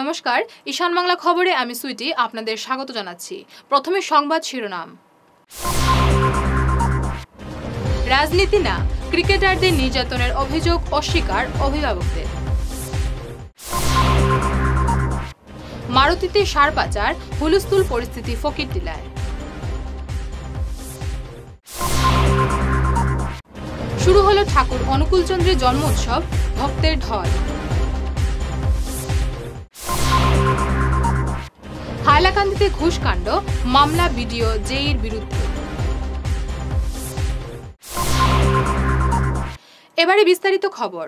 নমস্কার, ঈশান বাংলা খবরে আমি সুইটি আপনাদের স্বাগত জানাচ্ছি। প্রথমে সংবাদ শিরোনাম। রাজনীতি না, ক্রিকেটারদের নির্যাতনের অভিযোগ অস্বীকার অভিভাবকদের। মারুতিতে সার পাচার, হুলস্থুল পরিস্থিতি ফকিরটিলায়। শুরু হলো ঠাকুর অনুকূলচন্দ্রের জন্ম উৎসব, ভক্তের ঢল। হাইলাকান্দিতে ঘুষকাণ্ড, মামলা বিডিও জেইর বিরুদ্ধে। এবারে বিস্তারিত খবর।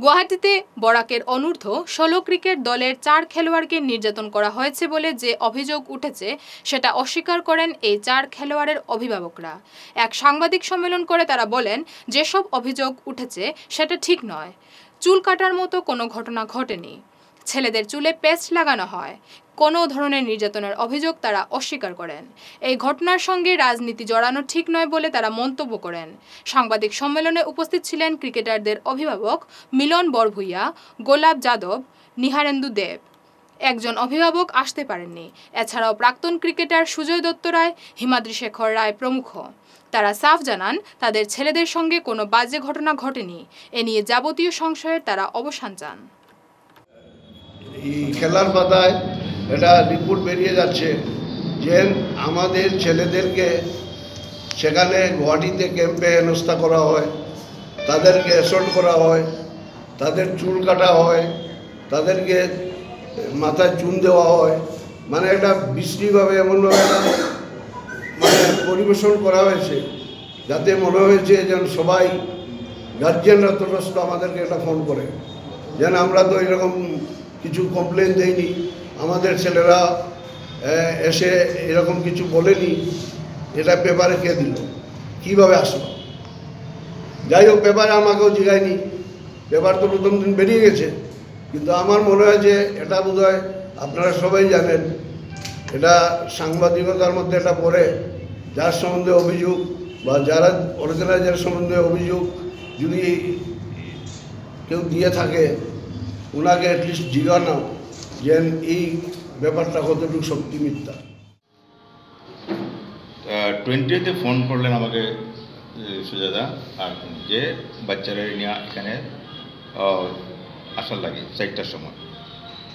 গুয়াহাটিতে বরাকের অনূর্ধ্ব 16 ক্রিকেট দলের 4 খেলোয়াড়কে নির্যাতন করা হয়েছে বলে যে অভিযোগ উঠেছে সেটা অস্বীকার করেন এই 4 খেলোয়াড়ের অভিভাবকরা। এক সাংবাদিক সম্মেলন করে তারা বলেন, যেসব অভিযোগ উঠেছে সেটা ঠিক নয়। চুল কাটার মতো কোনো ঘটনা ঘটেনি। ছেলেদের চুলে পেস্ট লাগানো হয়। কোনো ধরনের নির্যাতনের অভিযোগ তারা অস্বীকার করেন। এই ঘটনার সঙ্গে রাজনীতি জড়ানো ঠিক নয় বলে তারা মন্তব্য করেন। সাংবাদিক সম্মেলনে উপস্থিত ছিলেন ক্রিকেটারদের অভিভাবক মিলন বরভূইয়া, গোলাপ যাদব, নিহারেন্দু দেব। একজন অভিভাবক আসতে পারেননি। এছাড়াও প্রাক্তন ক্রিকেটার সুজয় দত্ত রায়, হিমাদ্রি শেখর রায় প্রমুখ। তারা সাফ জানান, তাদের ছেলেদের সঙ্গে কোনো বাজে ঘটনা ঘটেনি। এ নিয়ে যাবতীয় সংশয়ের তারা অবসান চান। খেলার পাতায় এটা রিপোর্ট বেরিয়ে যাচ্ছে যে আমাদের ছেলেদেরকে সেখানে গুয়াহাটিতে ক্যাম্পে হেনস্থা করা হয়, তাদেরকে অ্যাসল্ট করা হয়, তাদের চুল কাটা হয়, তাদেরকে মাথায় চুন দেওয়া হয়। মানে একটা বিশ্রীভাবে এমনভাবে মানে পরিবেশন করা হয়েছে যাতে মনে হয়েছে যেন সবাই গার্জিয়ানরা তটস্থ আমাদেরকে একটা ফোন করে যেন আমরা তো এরকম কিছু কমপ্লেন দেয়নি, আমাদের ছেলেরা এসে এরকম কিছু বলেনি, এটা পেপারে কে দিল, কীভাবে আসলো। যাই হোক, পেপারে আমাকেও জিগায়নি, পেপার তো প্রথম দিন বেরিয়ে গেছে। কিন্তু আমার মনে হয় যে এটা বোধহয় আপনারা সবাই জানেন, এটা সাংবাদিকতার মধ্যে এটা পড়ে, যার সম্বন্ধে অভিযোগ বা যারা অর্গানাইজার সম্বন্ধে অভিযোগ যদি কেউ দিয়ে থাকে ওনাকে অ্যাটলিস্ট জিজ্ঞানো যে এই ব্যাপারটা কতটুকু সত্যি মিথ্যা। 20তে ফোন করলেন আমাকে সুজাদা, আর যে বাচ্চারা নিয়ে এখানে আসার লাগে 4টার সময়।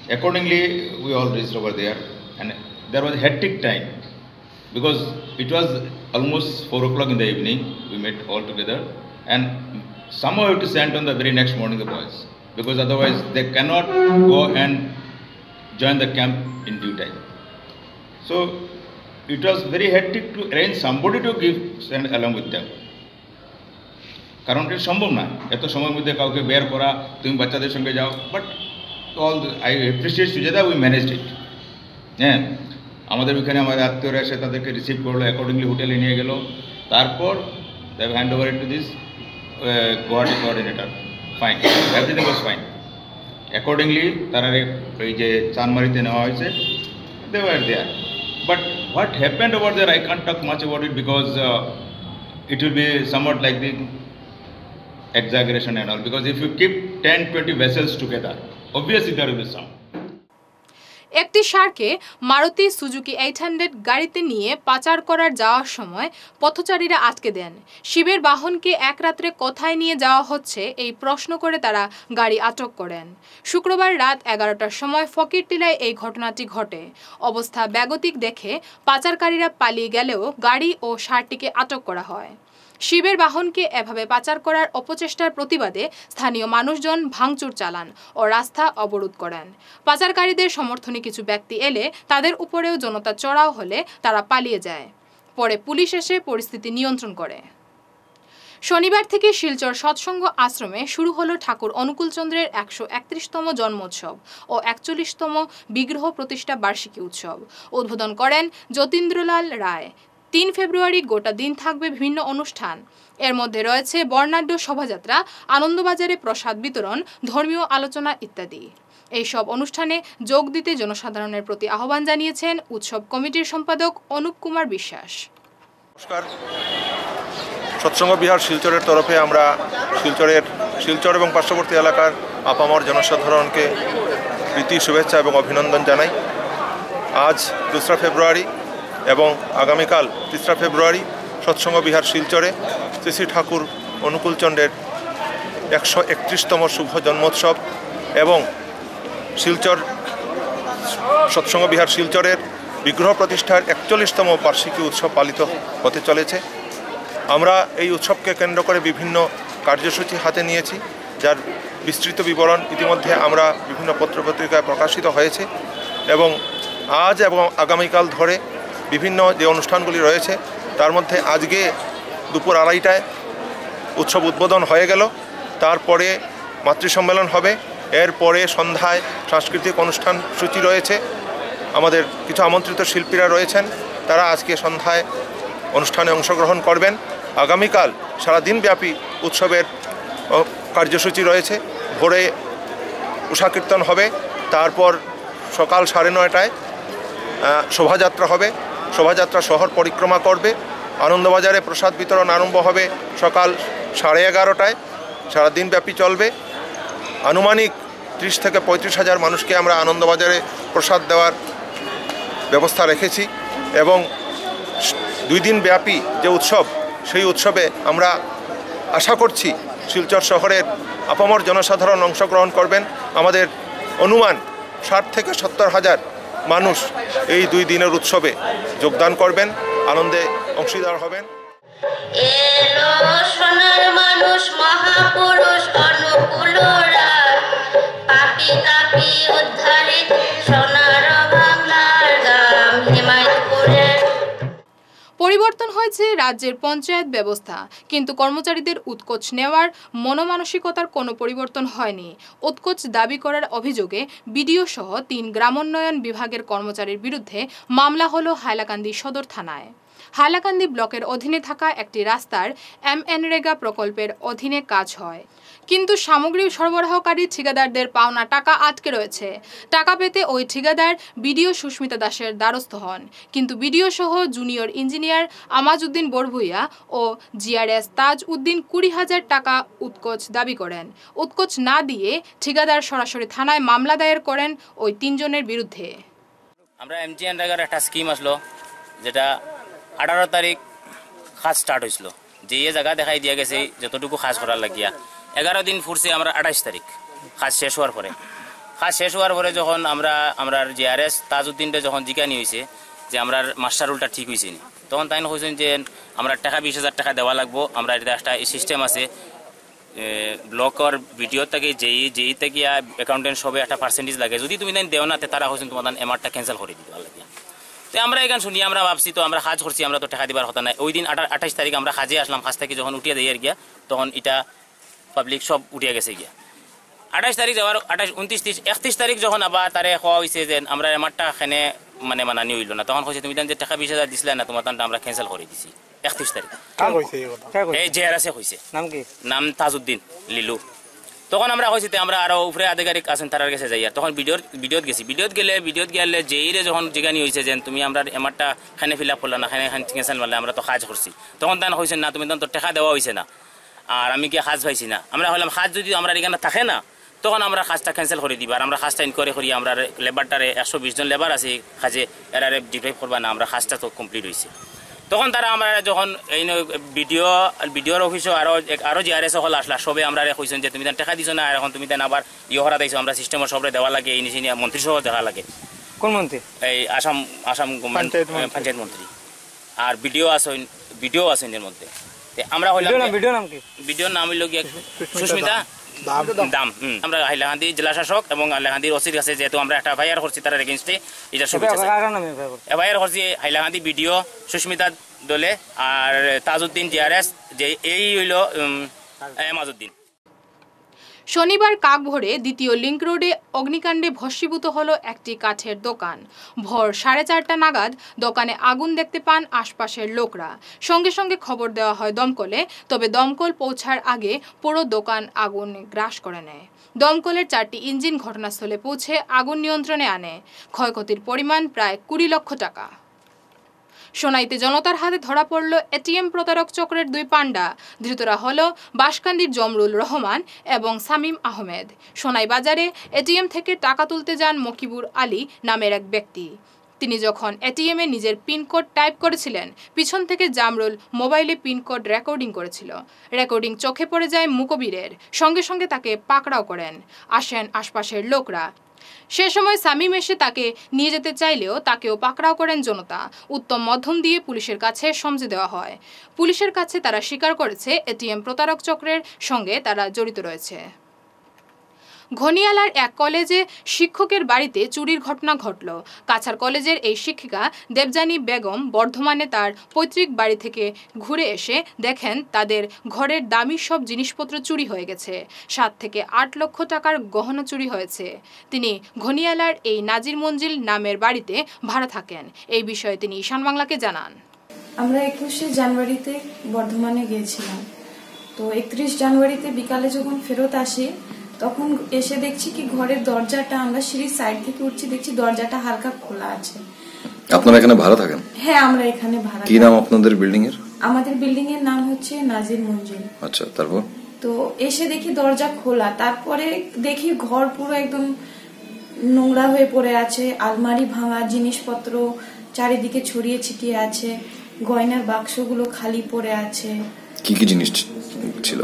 Accordingly we all reached over there and there was hectic time because it was almost 4 o'clock in the evening. We met all together and somehow it is sent on the very next morning the boys, because otherwise they cannot go and join the camp in due time. So it was very hectic to arrange somebody to send along with them. কারণ এটা সম্ভব না এত সময়ের মধ্যে কাউকে বের করা, তুমি বাচ্চাদের সঙ্গে যাও। বাট অল আই অ্যাপ্রিসিয়েট সুজাদা, উই ম্যানেজড ইট। হ্যাঁ, আমাদের ওইখানে আমাদের আত্মীয়রা এসে তাদেরকে রিসিভ করলো, অ্যাকর্ডিংলি হোটেলে নিয়ে গেল। তারপর they hand over it to this Guwahati coordinator. Fine, everything was fine. Accordingly তারা এই যে চানমারিতে নেওয়া হয়েছে, they were there. But what happened over there, I can't talk much about it because it will be somewhat like the exaggeration and all. Because if you keep 10-20 vessels together, obviously there will be some. একটি সারকে Maruti Suzuki 800 গাড়িতে নিয়ে পাচার করার যাওয়ার সময় পথচারীরা আটকে দেন। শিবের বাহনকে এক রাত্রে কোথায় নিয়ে যাওয়া হচ্ছে এই প্রশ্ন করে তারা গাড়ি আটক করেন। শুক্রবার রাত 11টার সময় ফকিরটিলায় এই ঘটনাটি ঘটে। অবস্থা বেগতিক দেখে পাচারকারীরা পালিয়ে গেলেও গাড়ি ও সারটিকে আটক করা হয়। শিবের বাহনকে এভাবে পাচার করার অপচেষ্টার প্রতিবাদে স্থানীয় মানুষজন ভাঙচুর চালান ও রাস্তা অবরোধ করেন। পাচারকারীদের সমর্থনে কিছু ব্যক্তি এলে তাদের উপরেও জনতা চড়াও হলে তারা পালিয়ে যায়। পরে পুলিশ এসে পরিস্থিতি নিয়ন্ত্রণ করে। শনিবার থেকে শিলচর সৎসঙ্গ আশ্রমে শুরু হলো ঠাকুর অনুকূলচন্দ্রের 131তম জন্মোৎসব ও 41তম বিগ্রহ প্রতিষ্ঠা বার্ষিকী উৎসব। উদ্বোধন করেন যতীন্দ্রলাল রায়। 3 ফেব্রুয়ারি গোটা দিন থাকবে বিভিন্ন অনুষ্ঠান। এর মধ্যে রয়েছে বর্ণাঢ্য শোভাযাত্রা, আনন্দবাজারে প্রসাদ বিতরণ, ধর্মীয় আলোচনা ইত্যাদি। এই সব অনুষ্ঠানে যোগ দিতে জনসাধারণের প্রতি আহ্বান জানিয়েছেন উৎসব কমিটির সম্পাদক অনুপ কুমার বিশ্বাস। নমস্কার, সৎসঙ্গ বিহার শিলচরের তরফে আমরা শিলচর এবং পার্শ্ববর্তী এলাকার আপামর জনসাধারণকে প্রীতি শুভেচ্ছা এবং অভিনন্দন জানাই। আজ 2রা ফেব্রুয়ারি এবং আগামীকাল 3রা ফেব্রুয়ারি সৎসঙ্গ বিহার শিলচরে শ্রী শ্রী ঠাকুর অনুকূলচন্দ্রের 131তম শুভ জন্মোৎসব এবং শিলচর সৎসঙ্গ বিহার শিলচরের বিগ্রহ প্রতিষ্ঠার 41তম বার্ষিকী উৎসব পালিত হতে চলেছে। আমরা এই উৎসবকে কেন্দ্র করে বিভিন্ন কার্যসূচি হাতে নিয়েছি, যার বিস্তৃত বিবরণ ইতিমধ্যে আমরা বিভিন্ন পত্রপত্রিকায় প্রকাশিত হয়েছে এবং আজ এবং আগামীকাল ধরে বিভিন্ন যে অনুষ্ঠানগুলি রয়েছে তার মধ্যে আজকে দুপুর 2:30টায় উৎসব উদ্বোধন হয়ে গেল। তারপরে মাতৃসম্মেলন হবে, এরপরে সন্ধ্যায় সাংস্কৃতিক অনুষ্ঠান সূচি রয়েছে। আমাদের কিছু আমন্ত্রিত শিল্পীরা রয়েছেন, তারা আজকে সন্ধ্যায় অনুষ্ঠানে অংশগ্রহণ করবেন। আগামীকাল সারাদিনব্যাপী উৎসবের কার্যসূচি রয়েছে। ভোরে উষাকীর্তন হবে, তারপর সকাল 9:30টায় শোভাযাত্রা হবে। শোভাযাত্রা শহর পরিক্রমা করবে। আনন্দবাজারে প্রসাদ বিতরণ আরম্ভ হবে সকাল 11:30টায়, সারাদিনব্যাপী চলবে। আনুমানিক 30 থেকে 35 হাজার মানুষকে আমরা আনন্দবাজারে প্রসাদ দেওয়ার ব্যবস্থা রেখেছি এবং 2 দিন ব্যাপী যে উৎসব, সেই উৎসবে আমরা আশা করছি শিলচর শহরের আপামর জনসাধারণ অংশগ্রহণ করবেন। আমাদের অনুমান 60 থেকে 70 হাজার মানুষ এই 2 দিনের উৎসবে যোগদান করবেন, আনন্দে অংশীদার হবেন। এলো সোনার মানুষ মহাপুরুষ অনুকূল রায়, পাপি তাপি উদ্ধারে সোনার বাংলার গ্রাম হিমায়তপুরের। পরিবর্তন হয়েছে রাজ্যের পঞ্চায়েত ব্যবস্থা, কিন্তু কর্মচারীদের উৎকোচ নেওয়ার মনোমানসিকতার কোনো পরিবর্তন হয়নি। উৎকোচ দাবি করার অভিযোগে বিডিও সহ 3 গ্রামোন্নয়ন বিভাগের কর্মচারীর বিরুদ্ধে মামলা হলো হাইলাকান্দি সদর থানায়। হাইলাকান্দি ব্লকের অধীনে থাকা একটি রাস্তার MNREGA প্রকল্পের অধীনে কাজ হয়, কিন্তু সামগ্রী সরবরাহকারী ঠিকাদারদের পাওনা টাকা আটকে রয়েছে। টাকা পেতে ওই ঠিকাদার বিডিও সুস্মিতা দাসের দ্বারস্থ হন, কিন্তু বিডিও সহ জুনিয়র ইঞ্জিনিয়ার আমাজউদ্দিন বড়ভুইয়া ও GRS তাজ উদ্দিন 20,000 টাকা উৎকোচ দাবি করেন। উৎকোচ না দিয়ে ঠিকাদার সরাসরি থানায় মামলা দায়ের করেন ওই 3 জনের বিরুদ্ধে। আমরা MGNREGAর একটা স্কিম আসলো, যেটা 18 তারিখ কাজ স্টার্ট হয়েছিল, যে জায়গা দেখাই দিয়া গেছে যতটুকু কাজ করার লাগিয়া 11 দিন ফুরছে। আমরা 28 তারিখ কাজ শেষ হওয়ার পরে যখন আমরা GRS তাজউদ্দিনটা যখন জিজ্ঞানি হয়েছে যে আমরা মাস্টার রুলটা ঠিক হয়েছে নি, তখন তাই হয়েছেন যে আমরা টাকা 20,000 টাকা দেওয়া লাগবো। আমরা এটা একটা সিস্টেম আছে ব্লকর ভিডিও থেকে যেই থেকে অ্যাকাউন্টেন্ট সবে একটা পার্সেন্টেজ লাগে, যদি তুমি তাই দেও না তারা হয়েছেন তোমার এমারটা ক্যান্সেল করে দিতে লাগিয়া। তো আমরা এখানে শুনি, আমরা ভাবছি তো আমরা কাজ করছি, আমরা তো টাকা দিবার কথা নাই। ওই দিন 28 তারিখ আমরা কাজে আসলাম, কাজ থেকে যখন উঠিয়ে দিয়ে গিয়া তখন এটা পাবলিক সব উঠিয়ে গেছে গিয়া। 28 তারিখ যাওয়ার 28, 29, 30, 31 তারিখ যখন আবার তারে হওয়া হয়েছে যে আমরা এমারটা এখানে মানানি হইল না, তখন হয়েছে তুমি যে টাকা 20,000 দিছিলে না, তোমার আমরা ক্যান্সেল করে দিছি 31 তারিখ। এই GRS হয়েছে, নাম কি? নাম তাজউদ্দিন লিলু। তখন আমরা হয়েছি আমরা আরো উপরে আধিকারিক আছেন তার কাছে যাই, আর তখন ভিডিওত গেলে যেই যখন জিগানি হয়েছে যে তুমি আমরা এমারটা খানে ফিল আপ করলো না, খানে ক্যান্সেল মারলে, আমরা তো কাজ করছি। তখন তাই হয়েছে না, তুমি তো টাকা দেওয়া হয়েছে না আর আমি কি কাজ পাইছি না। আমরা হলাম কাজ যদি আমরা এখানে থাকে না, তখন আমরা কাজটা ক্যান্সেল করে দিবা। আর আমরা কাজটা ইনকোয়ারি করি, আমরা লেবারটারে 120 জন লেবার আছে কাজে, এরারে ডিপ্রাইভ করবা না, আমরা কাজটা তো কমপ্লিট হয়েছে। তখন তারা আমরা যখন এই ভিডিওর অফিসও আরো GRS হল আসলা, সবে আমরা কইছেন যে তুমি টাকা দিছো না, এখন তুমি আবার হরা দিয়েছো, আমরা সিস্টেমের সবরে দেওয়া লাগে, এই নিচে মন্ত্রী সহ দেওয়া লাগে। কোন মন্ত্রী? এই আসাম গভর্নমেন্ট পঞ্চায়েত মন্ত্রী আর ভিডিও আছে এর মধ্যে। আমরা হইলাম ভিডিওর নাম হইল গিয়ে সুস্মিতা দাম। আমরা হাইলাকান্দি জেলা শাসক এবং হাইলাকান্দির ওসির কাছে যেহেতু আমরা একটা FIR করছি তার এগেইনস্টে, এটা FIR করছি হাইলাকান্দি ভিডিও সুস্মিতা দলে আর তাজউদ্দিন GRS, যে এই হইল আমাজউদ্দিন। শনিবার কাকভোরে দ্বিতীয় লিংক রোডে অগ্নিকাণ্ডে ভস্মীভূত হলো একটি কাঠের দোকান। ভোর 4:30টা নাগাদ দোকানে আগুন দেখতে পান আশপাশের লোকরা। সঙ্গে সঙ্গে খবর দেওয়া হয় দমকলে, তবে দমকল পৌঁছার আগে পুরো দোকান আগুন গ্রাস করে নেয়। দমকলের 4টি ইঞ্জিন ঘটনাস্থলে পৌঁছে আগুন নিয়ন্ত্রণে আনে। ক্ষয়ক্ষতির পরিমাণ প্রায় 20 লক্ষ টাকা। সোনাইতে জনতার হাতে ধরা পড়ল এটিএম প্রতারক চক্রের 2 পান্ডা। ধৃতরা হল বাঁশকান্দির জমরুল রহমান এবং সামিম আহমেদ। সোনাই বাজারে এটিএম থেকে টাকা তুলতে যান মকিবুর আলী নামের এক ব্যক্তি। তিনি যখন এটিএমে নিজের পিন কোড টাইপ করেছিলেন, পিছন থেকে জামরুল মোবাইলে পিন কোড রেকর্ডিং করেছিল। রেকর্ডিং চোখে পড়ে যায় মুকবিরের, সঙ্গে সঙ্গে তাকে পাকড়াও করেন। আসেন আশপাশের লোকরা। সে সময় সামিম এসে তাকে নিয়ে যেতে চাইলেও তাকেও পাকড়াও করেন জনতা। উত্তম মধ্যম দিয়ে পুলিশের কাছে সমঝে দেওয়া হয়। পুলিশের কাছে তারা স্বীকার করেছে এটিএম প্রতারক চক্রের সঙ্গে তারা জড়িত রয়েছে। ঘনিয়ালার এক কলেজে শিক্ষকের বাড়িতে চুরির ঘটনা ঘটল। কাছাড় কলেজের এই শিক্ষিকা দেবযানী বেগম বর্ধমানে তার পৈতৃক বাড়ি থেকে ঘুরে এসে দেখেন তাদের ঘরের দামি সব জিনিসপত্র চুরি হয়ে গেছে। 7 থেকে 8 লক্ষ টাকার গহনা চুরি হয়েছে। তিনি ঘনিয়ালার এই নাজির মঞ্জিল নামের বাড়িতে ভাড়া থাকেন। এই বিষয়ে তিনি ঈশান বাংলাকে জানান। আমরা 21শে জানুয়ারিতে বর্ধমানে গিয়েছিলাম। তো 31 জানুয়ারিতে বিকালে যখন ফেরত আসি, তখন এসে দেখছি কি ঘরের দরজাটা, আমরা সিঁড়ির সাইড থেকে উঠছি, দেখছি দরজাটা হালকা খোলা আছে। আপনারা এখানে ভাড়া থাকেন? হ্যাঁ, আমরা এখানে ভাড়া। কি নাম আপনাদের বিল্ডিং এর? আমাদের বিল্ডিং এর নাম হচ্ছে নাজির মঞ্জিল। আচ্ছা, তারপর? তো এসে দেখি দরজা খোলা। তারপরে দেখি ঘর পুরো একদম নোংরা হয়ে পড়ে আছে, আলমারি ভাঙা, জিনিসপত্র চারিদিকে ছড়িয়ে ছিটিয়ে আছে, গয়নার বাক্সগুলো খালি পড়ে আছে। কি কি জিনিস ছিল?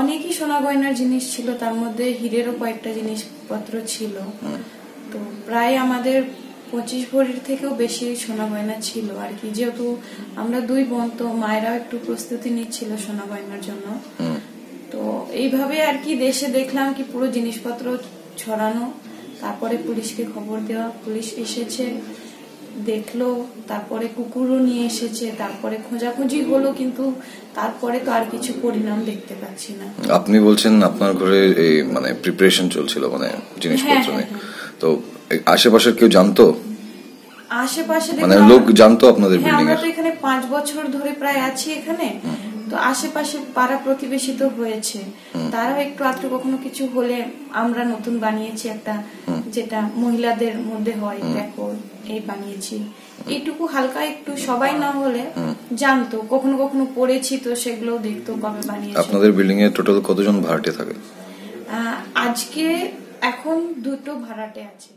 অনেকই সোনা গয়নার জিনিস ছিল, তার মধ্যে হীরেরও কয়েকটা জিনিসপত্র ছিল। তো প্রায় আমাদের 25 ভরির থেকেও বেশি সোনা গয়না ছিল আর কি। যেহেতু আমরা 2 বোন, তো মায়েরাও একটু প্রস্তুতি নিচ্ছিল সোনা গয়নার জন্য। তো এইভাবে আর কি দেশে দেখলাম কি পুরো জিনিসপত্র ছড়ানো। তারপরে পুলিশকে খবর দেওয়া, পুলিশ এসেছে, দেখলো, তারপরে কুকুরও নিয়ে এসেছে, তারপরে খোঁজাখুঁজি হলো, কিন্তু তারপরে তো আর কিছু পরিণাম দেখতে পাচ্ছি না। আপনি বলছেন আপনার ঘরে এই মানে প্রিপারেশন চলছিল, মানে জিনিসপত্র নিয়ে। তো আশেপাশের কেউ জানতো? আশেপাশে মানে লোক জানতো আপনাদের বিল্ডিং এর? আমরা তো এখানে 5 বছর ধরে প্রায় আছি এখানে। তো আশেপাশে পাড়া প্রতিবেশী তো হয়েছে, তারাও একটু আধটু কখনো কিছু হলে আমরা নতুন বানিয়েছি একটা, যেটা মহিলাদের মধ্যে হয়, দেখো এই বানিয়েছি, এইটুকু হালকা একটু সবাই না হলে জানতো। কখনো কখনো পড়েছি তো সেগুলো দেখতো কবে বানিয়েছি। আপনাদের বিল্ডিং এ টোটাল কতজন ভাড়াটে থাকে? আজকে এখন 2টো ভাড়াটে আছে।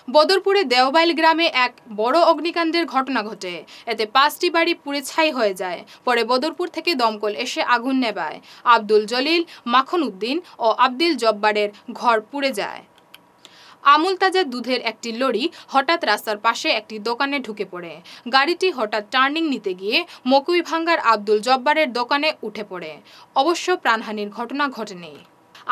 বদরপুরে দেওবাইল গ্রামে এক বড় অগ্নিকাণ্ডের ঘটনা ঘটে। এতে 5টি বাড়ি পুড়ে ছাই হয়ে যায়। পরে বদরপুর থেকে দমকল এসে আগুন নেভায়। আব্দুল জলিল, মাখন উদ্দিন ও আব্দুল জব্বারের ঘর পুড়ে যায়। আমুল তাজা দুধের একটি লরি হঠাৎ রাস্তার পাশে একটি দোকানে ঢুকে পড়ে। গাড়িটি হঠাৎ টার্নিং নিতে গিয়ে মকুইভাঙ্গার আব্দুল জব্বারের দোকানে উঠে পড়ে। অবশ্য প্রাণহানির ঘটনা ঘটেনি।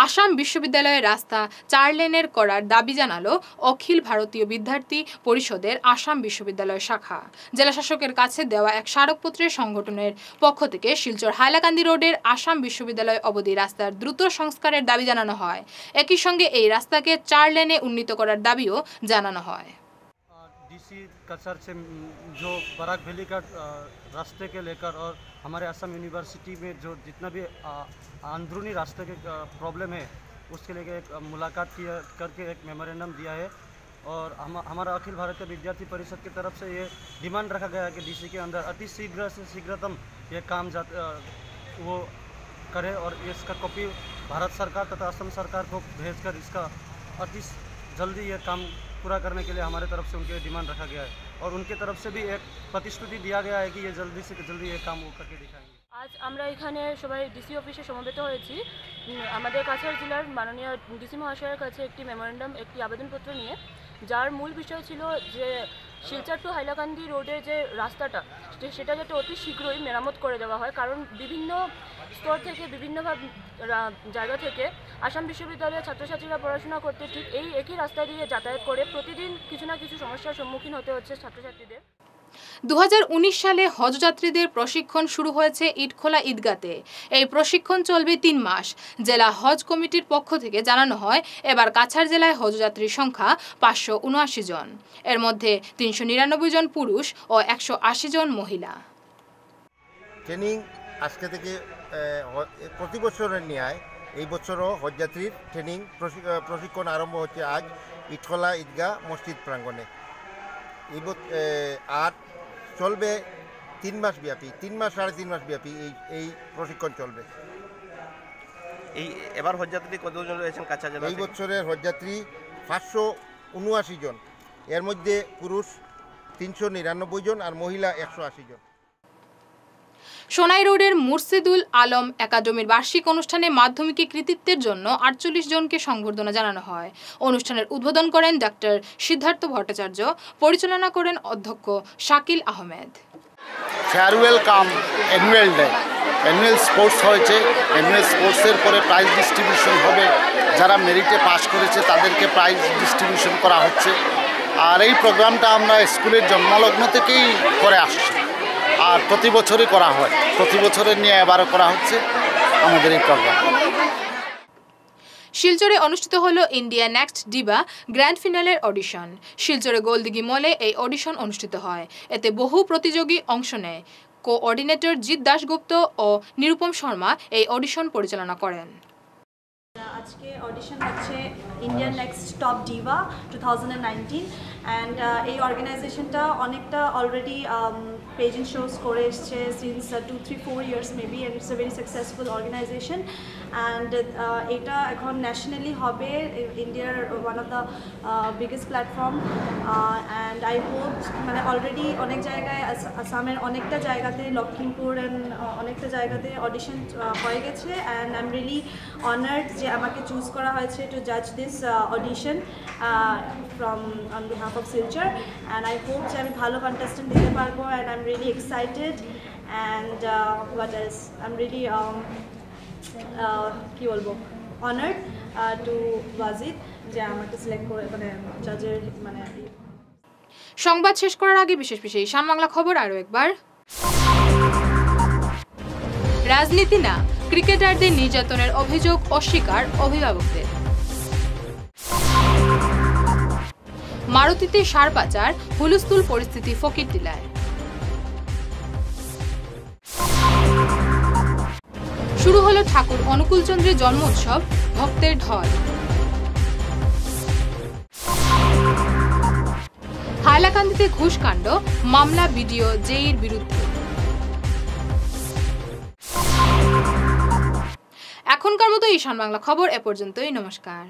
আসাম বিশ্ববিদ্যালয়ের রাস্তা 4 লেনের করার দাবি জানালো অখিল ভারতীয় বিদ্যার্থী পরিষদের আসাম বিশ্ববিদ্যালয় শাখা। জেলাশাসকের কাছে দেওয়া এক স্মারকপত্রে সংগঠনের পক্ষ থেকে শিলচর হাইলাকান্দি রোডের আসাম বিশ্ববিদ্যালয় অবধি রাস্তার দ্রুত সংস্কারের দাবি জানানো হয়। একই সঙ্গে এই রাস্তাকে 4 লেনে উন্নীত করার দাবিও জানানো হয়। डीसी कचर से जो बराक वैली का रास्ते के लेकर और हमारे असम यूनिवर्सिटी में जो जितना भी अंदरूनी रास्ते के प्रॉब्लम है उसके लेकर एक मुलाकात किया करके एक मेमोरेंडम दिया है। और हमारा अखिल भारतीय विद्यार्थी परिषद की तरफ से ये डिमांड रखा गया है कि डीसी के अंदर अति शीघ्र से शीघ्रतम ये काम वो करे और इसका कॉपी भारत सरकार तथा असम सरकार को भेजकर इसका अति जल्दी ये काम पूरा करने के लिए हमारे तरफ से उनके डिमांड रखा गया है। और उनके तरफ से भी एक प्रतिश्रुति दिया गया है कि ये जल्दी से जल्दी ये काम वो करके दिखाएंगे। আজ আমরা এখানে সবাই ডিসি অফিসে সমবেত হয়েছি আমাদের কাছাড় জেলার মাননীয় ডিসি মহাশয়ের কাছে একটি মেমোরেন্ডাম, একটি আবেদনপত্র নিয়ে, যার মূল বিষয় ছিল যে শিলচর টু হাইলাকান্দি রোডের যে রাস্তাটা সেটা যাতে অতি শীঘ্রই মেরামত করে দেওয়া হয়। কারণ বিভিন্ন স্তর থেকে বিভিন্ন জায়গা থেকে আসাম বিশ্ববিদ্যালয়ের ছাত্রছাত্রীরা পড়াশোনা করতে ঠিক এই একই রাস্তা দিয়ে যাতায়াত করে প্রতিদিন কিছু না কিছু সমস্যার সম্মুখীন হতে হচ্ছে ছাত্রছাত্রীদের। 2019 সালে হজযাত্রীদের প্রশিক্ষণ শুরু হয়েছে ইটখোলা ঈদগাতে। এই প্রশিক্ষণ চলবে 3 মাস। জেলা হজ কমিটির পক্ষ থেকে জানানো হয় এবার কাছাড় জেলায় হজযাত্রীর সংখ্যা 579 জন। এর মধ্যে 399 জন পুরুষ ও 180 জন মহিলা। ট্রেনিং আজকে থেকে প্রতি বছরের ন্যায় এই বছরও হজযাত্রীর ট্রেনিং প্রশিক্ষণ আরম্ভ হচ্ছে আজ ইটখোলা ঈদগাহ মসজিদ প্রাঙ্গণে। 8 চলবে 3 মাস ব্যাপী, 3 মাস 3.5 মাস ব্যাপী এই প্রশিক্ষণ চলবে। এই এবার হজযাত্রী কতজন রয়েছেন কাছাড় জেলা? এই বছরের হজযাত্রী 579 জন, এর মধ্যে পুরুষ 399 জন আর মহিলা 180 জন। সোনাই রোডের মুর্শিদুল আলম একাডেমির বার্ষিক অনুষ্ঠানে মাধ্যমিকে কৃতিত্বের জন্য 48 জনকে সংবর্ধনা জানানো হয়। অনুষ্ঠানের উদ্বোধন করেন ডক্টর সিদ্ধার্থ ভট্টাচার্য, পরিচালনা করেন অধ্যক্ষ শাকিল আহমেদ। ফেয়ারওয়েল কাম অ্যানুয়াল ডে, অ্যানুয়াল স্পোর্টস হয়েছে, অ্যানুয়াল স্পোর্টসের পরে প্রাইজ ডিস্ট্রিবিউশন হবে, যারা মেরিটে পাস করেছে তাদেরকে প্রাইজ ডিস্ট্রিবিউশন করা হচ্ছে। আর এই প্রোগ্রামটা আমরা স্কুলের জন্মলগ্ন থেকেই করে আসছি, আর প্রতি বছরই করা হয়, প্রতি বছরের নিয়ে এবারও করা হচ্ছে আমাদের এই প্রোগ্রাম। শিলচরে অনুষ্ঠিত হলো ইন্ডিয়া নেক্সট ডিভা গ্র্যান্ড ফিনালের অডিশন। শিলচরে গোলদিঘি মলে এই অডিশন অনুষ্ঠিত হয়। এতে বহু প্রতিযোগী অংশ নেয়। কোঅর্ডিনেটর জিৎ দাশগুপ্ত ও নিরুপম শর্মা এই অডিশন পরিচালনা করেন। আজকে অডিশন হচ্ছে Indian Next Top Diva 2019 and এই অর্গানাইজেশনটা অনেকটা অলরেডি পেজেন্ট শোস করে এসছে since 2-3-4 years maybe, and it's a very successful organisation and এটা এখন ন্যাশনালি হবে, ইন্ডিয়ার one of the biggest platform and I hope মানে অলরেডি অনেক জায়গায় আসামের অনেকটা জায়গাতে, লক্ষিমপুর অ্যান্ড অনেকটা জায়গাতে অডিশন হয়ে গেছে and I am really honoured যে আমাকে চুজ করা হয়েছে টু জাজ this audition from on behalf of Silchar and I hope যে আমি ভালো কন্টেস্টেন্ট দিতে পারবো and I am really excited and what else I am really কী বলবো অনার্ড টু ওয়াজিদ যে আমাকে সিলেক্ট করে মানে জাজের মানে। সংবাদ শেষ করার আগে বিশেষ ঈশান বাংলা খবর আরও একবার। রাজনীতি না, ক্রিকেটারদের নির্যাতনের অভিযোগ অস্বীকার অভিভাবকদের। মারুতিতে সার পাচার, হুলস্থুল পরিস্থিতি ফকিরটিলায়। শুরু হলো ঠাকুর অনুকূলচন্দ্রের জন্ম উৎসব, ভক্তের ঢল। হাইলাকান্দিতে ঘুষকাণ্ড, মামলা বিডিও জেইর বিরুদ্ধে। এখনকার মতো ঈশান বাংলা খবর এ পর্যন্তই। নমস্কার।